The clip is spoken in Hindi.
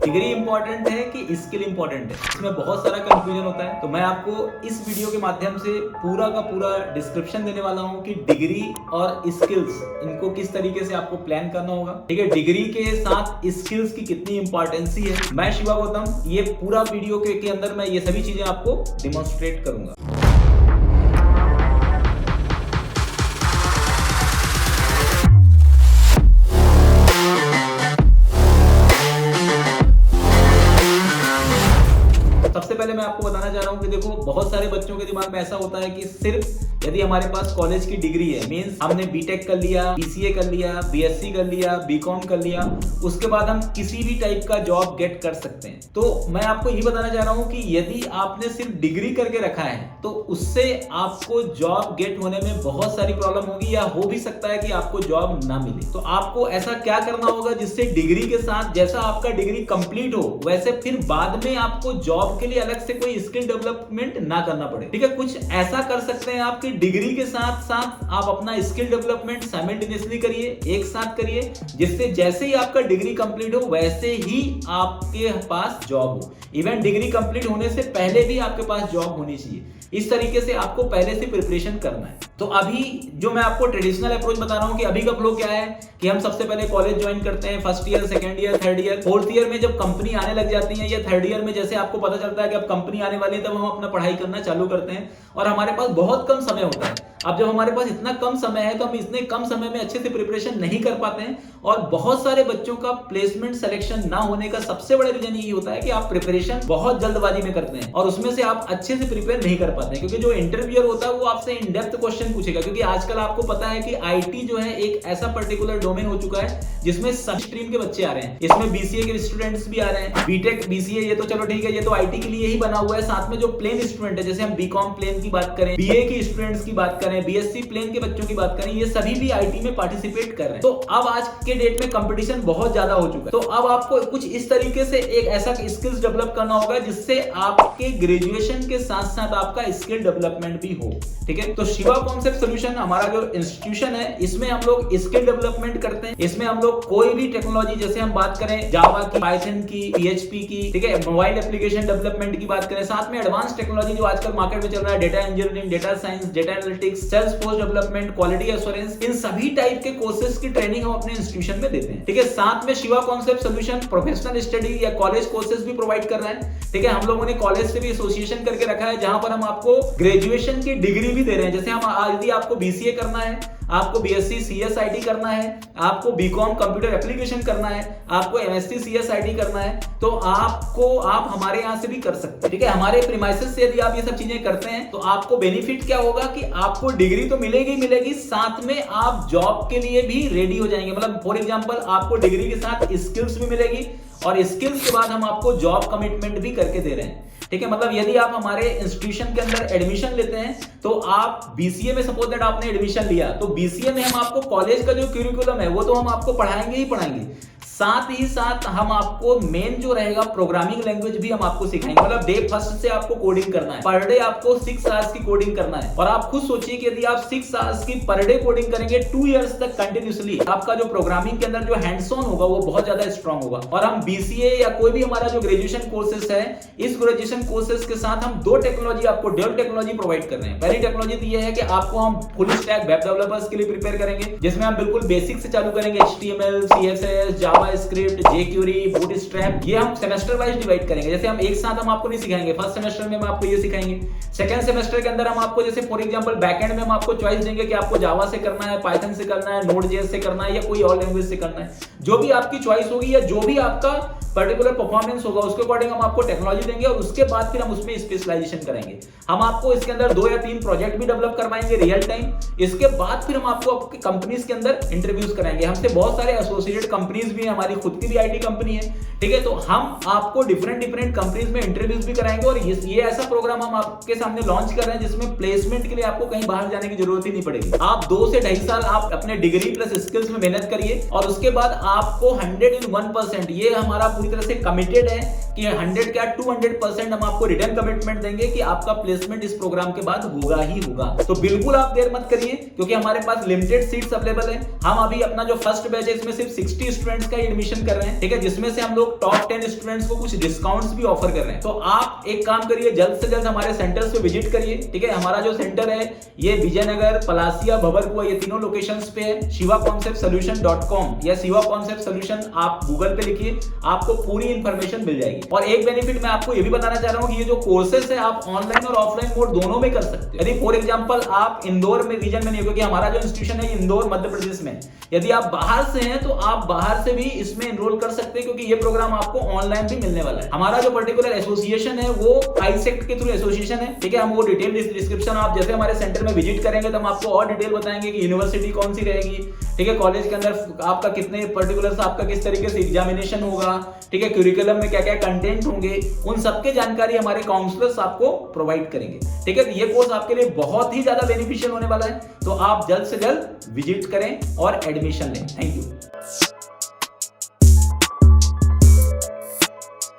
डिग्री इंपॉर्टेंट है कि स्किल इंपॉर्टेंट है, इसमें बहुत सारा कंफ्यूजन होता है। तो मैं आपको इस वीडियो के माध्यम से पूरा का पूरा डिस्क्रिप्शन देने वाला हूं कि डिग्री और स्किल्स इनको किस तरीके से आपको प्लान करना होगा। ठीक है, डिग्री के साथ स्किल्स की कितनी इंपॉर्टेंसी है, मैं शिवा गौतम ये पूरा वीडियो के अंदर मैं ये सभी चीजें आपको डिमॉन्स्ट्रेट करूंगा। सबसे पहले मैं आपको बताना चाह रहा हूं कि देखो, बहुत सारे बच्चों के दिमाग में ऐसा होता है कि सिर्फ यदि हमारे पास कॉलेज की डिग्री है, मींस हमने बीटेक कर लिया, बीसीए कर लिया, बीएससी कर लिया, बीकॉम कर लिया, उसके बाद हम किसी भी टाइप का जॉब गेट कर सकते हैं। तो मैं आपको ये बताना चाह रहा हूं कि यदि आपने सिर्फ डिग्री करके रखा है तो उससे आपको जॉब गेट होने में बहुत सारी प्रॉब्लम होगी, या हो भी सकता है कि आपको जॉब ना मिले। तो आपको ऐसा क्या करना होगा जिससे डिग्री के साथ, जैसा आपका डिग्री कंप्लीट हो वैसे फिर बाद में आपको जॉब के लिए अलग से कोई स्किल डेवलपमेंट ना करना पड़े। ठीक है, कुछ ऐसा कर सकते हैं आप कि डिग्री के साथ साथ आप अपना स्किल डेवलपमेंट साइमल्टेनियसली करिए, एक साथ करिए, जिससे जैसे ही आपका डिग्री कंप्लीट हो वैसे ही आपके पास जॉब हो। इवन डिग्री कंप्लीट होने से पहले भी आपके पास जॉब होनी चाहिए। इस तरीके से आपको पहले से प्रिपरेशन करना है। तो अभी जो मैं आपको ट्रेडिशनल अप्रोच बता रहा हूं कि अभी का फ्लो क्या है कि हम सबसे पहले कॉलेज ज्वाइन करते हैं, first year, second year, third year, fourth year में जब कंपनी आने लग जाती है, या थर्ड ईयर में जैसे आपको पता चलता है कि अब कंपनी आने वाली है, तब हम अपना पढ़ाई करना चालू करते हैं और हमारे पास बहुत कम समय होता है। अब जब हमारे पास इतना कम समय है तो हम इतने कम समय में अच्छे से प्रिपरेशन नहीं कर पाते हैं, और बहुत सारे बच्चों का प्लेसमेंट सिलेक्शन ना होने का सबसे बड़ा रीजन यही होता है कि आप प्रिपरेशन बहुत जल्दबाजी में करते हैं और उसमें से आप अच्छे से प्रिपेयर नहीं कर पाते हैं। क्योंकि जो इंटरव्यूअर होता है वो आपसे इन डेप्थ क्वेश्चन पूछेगा, क्योंकि आजकल आपको पता है कि आईटी जो है एक ऐसा पर्टिकुलर डोमेन हो चुका है जिसमें सब स्ट्रीम के बच्चे आ रहे हैं। इसमें बीसीए के स्टूडेंट्स भी आ रहे हैं, बीटेक, बीसीए, ये तो चलो ठीक है, ये तो आईटी के लिए ही बना हुआ है। साथ में जो प्लेन स्टूडेंट है, जैसे हम बीकॉम प्लेन की बात करें, बीए की स्टूडेंट्स की बात करें, बीएससी प्लेन के बच्चों की बात करें, ये सभी भी आईटी में पार्टिसिपेट कर रहे हैं। तो अब आज के डेट में कंपटीशन बहुत ज्यादा हो चुका है। तो अब आपको कुछ इस तरीके से एक ऐसा स्किल्स डेवलप करना होगा जिससे आपके ग्रेजुएशन के साथ साथ आपका स्किल डेवलपमेंट भी हो। ठीक है, तो शिवा कॉन्सेप्ट सॉल्यूशन हमारा जो इंस्टीट्यूशन है, इसमें हम लोग स्किल डेवलपमेंट करते हैं। इसमें हम लोग कोई भी टेक्नोलॉजी, जैसे हम बात करें जावा की, पाइथन की, पीएचपी की, ठीक है, मोबाइल एप्लीकेशन डेवलपमेंट की बात करें, साथ में एडवांस टेक्नोलॉजी जो आजकल मार्केट में चल रहा है, data engineering, data science, data analytics, Salesforce development, quality assurance, इन सभी टाइप के कोर्सेज की ट्रेनिंग हम अपने इंस्टीट्यूशन में देते हैं। ठीक है, साथ में Shiva concept solution professional study या कॉलेज कोर्सेज भी प्रोवाइड कर रहे हैं। ठीक है, हम लोगों ने कॉलेज से भी एसोसिएशन करके रखा है, जहां पर हम आपको ग्रेजुएशन की डिग्री भी दे रहे हैं। जैसे हम यदि आपको बीसीए करना है, आपको बीएससी सीएसआईटी करना है, आपको बीकॉम कंप्यूटर एप्लीकेशन करना है, आपको एमएससी सीएसआईटी करना है, तो आप हमारे यहां से भी कर सकते हैं। ठीक है, हमारे प्रीमाइसेस से यदि आप ये सब चीजें करते हैं तो आपको बेनिफिट क्या होगा कि आपको डिग्री तो मिलेगी मिलेगी, साथ में आप जॉब के लिए भी रेडी हो जाएंगे। मतलब फॉर एग्जांपल आपको डिग्री के साथ स्किल्स भी मिलेगी, और स्किल्स के बाद हम आपको जॉब कमिटमेंट भी करके दे रहे हैं। ठीक है, मतलब यदि आप हमारे इंस्टीट्यूशन के अंदर एडमिशन लेते हैं तो आप बीसीए में सपोज दैट आपने एडमिशन लिया, तो बीसीए में हम आपको कॉलेज का जो करिकुलम है वो तो हम आपको पढ़ाएंगे ही पढ़ाएंगे, साथ ही साथ हम आपको मेन जो रहेगा प्रोग्रामिंग लैंग्वेज भी हम आपको सिखाएंगे। मतलब डे फर्स्ट से आपको कोडिंग करना है, पर डे आपको 6 आवर्स की कोडिंग करना है। और आप खुद सोचिए कि यदि आप 6 आवर्स की पर डे कोडिंग करेंगे 2 इयर्स तक कंटिन्यूअसली, आपका जो प्रोग्रामिंग के अंदर जो हैंड्स ऑन होगा वो बहुत ज्यादा स्ट्रांग होगा। और हम बीसीए या कोई भी हमारा जो ग्रेजुएशन कोर्सेस है, इस ग्रेजुएशन कोर्सेस के साथ हम 2 टेक्नोलॉजी आपको डेवलप टेक्नोलॉजी प्रोवाइड कर रहे हैं। पहली टेक्नोलॉजी ये है कि आपको हम फुल स्टैक वेब डेवलपर्स के लिए प्रिपेयर करेंगे, जिसमें हम बिल्कुल बेसिक से चालू करेंगे, HTML, CSS, जावास्क्रिप्ट, जेक्यूरी, बूटस्ट्रैप, ये हम सेमेस्टर वाइज डिवाइड करेंगे। जैसे हम एक साथ हम आपको नहीं सिखाएंगे, फर्स्ट सेमेस्टर में हम आपको ये सिखाएंगे, सेकंड सेमेस्टर के अंदर हम आपको, जैसे फॉर एग्जांपल बैकएंड में हम आपको चॉइस देंगे कि आपको जावा से करना है, पाइथन से करना है, नोड.js से करना है, या कोई और लैंग्वेज से करना है। जो भी आपकी चॉइस होगी या जो भी आपका पर्टिकुलर परफॉर्मेंस होगा उसके अकॉर्डिंग हम आपको टेक्नोलॉजी देंगे, और उसके बाद फिर हम उसमें स्पेशलाइजेशन करेंगे। हम आपको इसके अंदर 2 या 3 प्रोजेक्ट भी डेवलप करवाएंगे रियल टाइम। इसके बाद फिर हम आपको आपकी कंपनीज के अंदर इंटरव्यूज कराएंगे। हमसे बहुत सारे एसोसिएटेड कंपनीज भी हैं, हमारी खुद की भी आईटी कंपनी है। ठीक है, तो हम आपको डिफरेंट कंपनीज में इंटरव्यूज भी कराएंगे, और ये ऐसा प्रोग्राम हम आपके सामने लॉन्च कर रहे हैं जिसमें प्लेसमेंट के लिए आपको कहीं बाहर जाने की जरूरत ही नहीं पड़ेगी। आप 2 से 2.5 साल आप अपने डिग्री प्लस स्किल्स में मेहनत करिए, और उसके बाद आपको 101% ये हमारा पूरी तरह से कमिटेड है कि 100 क्या 200% हम आपको रिटर्न कमिटमेंट देंगे कि आपका प्लेसमेंट इस प्रोग्राम के बाद होगा ही होगा। तो बिल्कुल आप देर मत करिए, क्योंकि हमारे पास लिमिटेड सीट्स अवेलेबल है। हम अभी अपना जो फर्स्ट बैच है इसमें सिर्फ 60 स्टूडेंट्स का एडमिशन कर रहे हैं, ठीक है, जिसमें से हम लोग टॉप 10 स्टूडेंट्स को कुछ डिस्काउंट्स भी ऑफर कर रहे हैं। तो आप एक काम करिए, जल्द से जल्द हमारे सेंटर्स पे विजिट करिए, ठीक है। हमारा जो सेंटर है ये विजयनगर, पलासिया, भबरकुआ, ये तीनों लोकेशंस पे है। shivaconceptsolution.com या शिवा कॉन्सेप्ट सॉल्यूशन आप गूगल पे लिखिए, आपको पूरी इंफॉर्मेशन मिल जाएगी। और एक बेनिफिट मैं आपको ये भी बताना चाह रहा हूँ कि ये जो कोर्सेस है आप ऑनलाइन और ऑफलाइन मोड दोनों में कर सकते हैं। यदि फॉर एग्जांपल आप इंदौर में रीजन में नहीं हो, क्योंकि हमारा जो इंस्टीट्यूशन है इंदौर मध्य प्रदेश में, यदि आप बाहर से हैं तो आप बाहर से भी इसमें एनरोल कर सकते हैं, क्योंकि ये प्रोग्राम आपको ऑनलाइन भी मिलने वाला है। हमारा जो पर्टिकुलर एसोसिएशन है वो आईसेक्ट के थ्रू एसोसिएशन है, ठीक है। हम वो डिटेल डिस्क्रिप्शन आप जैसे हमारे सेंटर में विजिट करेंगे तो हम आपको और डिटेल बताएंगे कि यूनिवर्सिटी कौन सी रहेगी, ठीक है, कॉलेज के अंदर आपका कितने पर्टिकुलर से आपका किस तरीके से एग्जामिनेशन होगा, ठीक है, करिकुलम में क्या क्या कंटेंट होंगे, उन सबके जानकारी हमारे काउंसलर्स आपको प्रोवाइड करेंगे, ठीक है। ये कोर्स आपके लिए बहुत ही ज्यादा बेनिफिशियल होने वाला है, तो आप जल्द से जल्द विजिट करें और एडमिशन लें। Thank you.